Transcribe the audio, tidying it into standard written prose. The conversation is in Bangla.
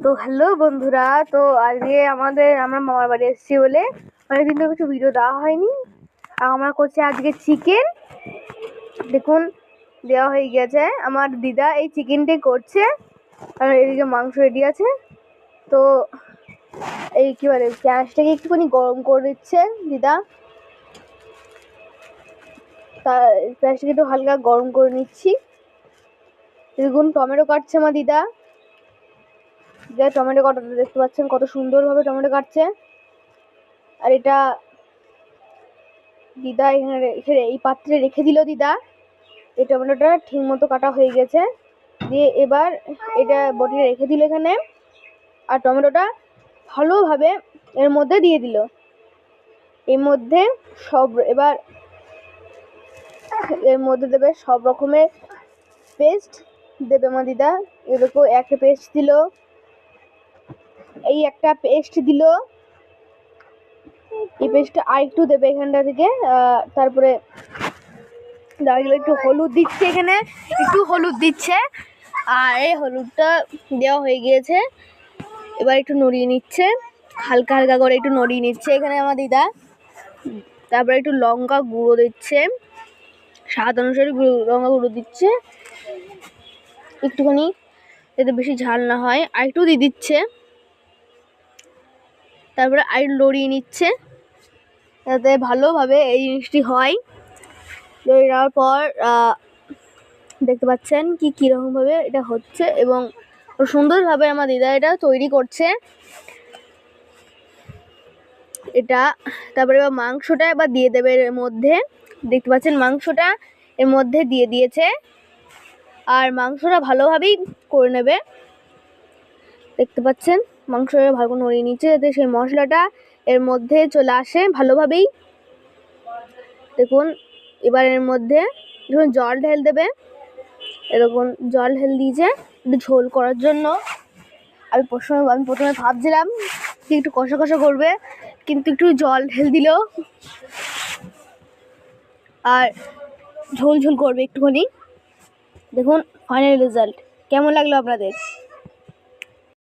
তো হ্যালো বন্ধুরা, তো আজকে আমরা মামার বাড়ি এসেছি বলে অনেকদিন ধরে কিছু ভিডিও দেওয়া হয়নি। আর আমরা করছি আজকে চিকেন। দেখুন, দেওয়া হয়ে গেছে। আমার দিদা এই চিকেনটাই করছে আর এদিকে মাংস রেডি আছে। তো এই কি বলে, পেঁয়াজটাকে একটুখানি গরম করে দিচ্ছে দিদা। তার পেঁয়াজটাকে একটু হালকা গরম করে নিচ্ছি। দেখুন, টমেটো কাটছে আমার দিদা। টমেটো কাটাটা দেখতে পাচ্ছেন, কত সুন্দরভাবে টমেটো কাটছে। আর এটা দিদা এখানে এই পাত্রে রেখে দিল দিদা। এই টমেটোটা ঠিক মতো কাটা হয়ে গেছে। দিয়ে এবার এটা বটিতে রেখে দিল এখানে। আর টমেটোটা ভালোভাবে এর মধ্যে দিয়ে দিল। এর মধ্যে এর মধ্যে দেবে সব রকমের পেস্ট দেবে আমার দিদা। এরকম একটা পেস্ট দিল, এই একটা পেস্ট দিল, এই পেস্টটা আর একটু দেবে এখানটা থেকে। তারপরে একটু হলুদ দিচ্ছে, এখানে একটু হলুদ দিচ্ছে। আর এই হলুদটা দেওয়া হয়ে গিয়েছে। এবার একটু নড়িয়ে নিচ্ছে, হালকা হালকা করে একটু নড়িয়ে নিচ্ছে এখানে আমার দিদা। তারপরে একটু লঙ্কা গুঁড়ো দিচ্ছে, স্বাদ অনুসারে লঙ্কা গুঁড়ো দিচ্ছে একটুখানি, যাতে বেশি ঝাল না হয়। আর একটু দিয়ে দিচ্ছে। তারপরে আর লড়িয়ে নিচ্ছে যাতে ভালোভাবে এই জিনিসটি হয়। লড়িয়ে নেওয়ার পর দেখতে পাচ্ছেন কীরকমভাবে এটা হচ্ছে এবং সুন্দরভাবে আমার দিদা এটা তৈরি করছে এটা। তারপরে এবার মাংসটা এবার দিয়ে দেবে এর মধ্যে। দেখতে পাচ্ছেন মাংসটা এর মধ্যে দিয়ে দিয়েছে। আর মাংসটা ভালোভাবেই করে নেবে। দেখতে পাচ্ছেন মাংসটা ভালো করে নড়িয়ে নিচ্ছে যাতে সেই মশলাটা এর মধ্যে চলে আসে ভালোভাবেই। দেখুন, এবার এর মধ্যে যখন জল ঢেলে দেবে, এরকম জল ঢেলে দিয়েছে একটু ঝোল করার জন্য। আমি প্রথমে ভাবছিলাম যে একটু কষা কষা করবে, কিন্তু একটু জল ঢেলে দিল আর ঝোল ঝোল করবে একটুখানি। দেখুন ফাইনাল রেজাল্ট কেমন লাগলো আপনাদের?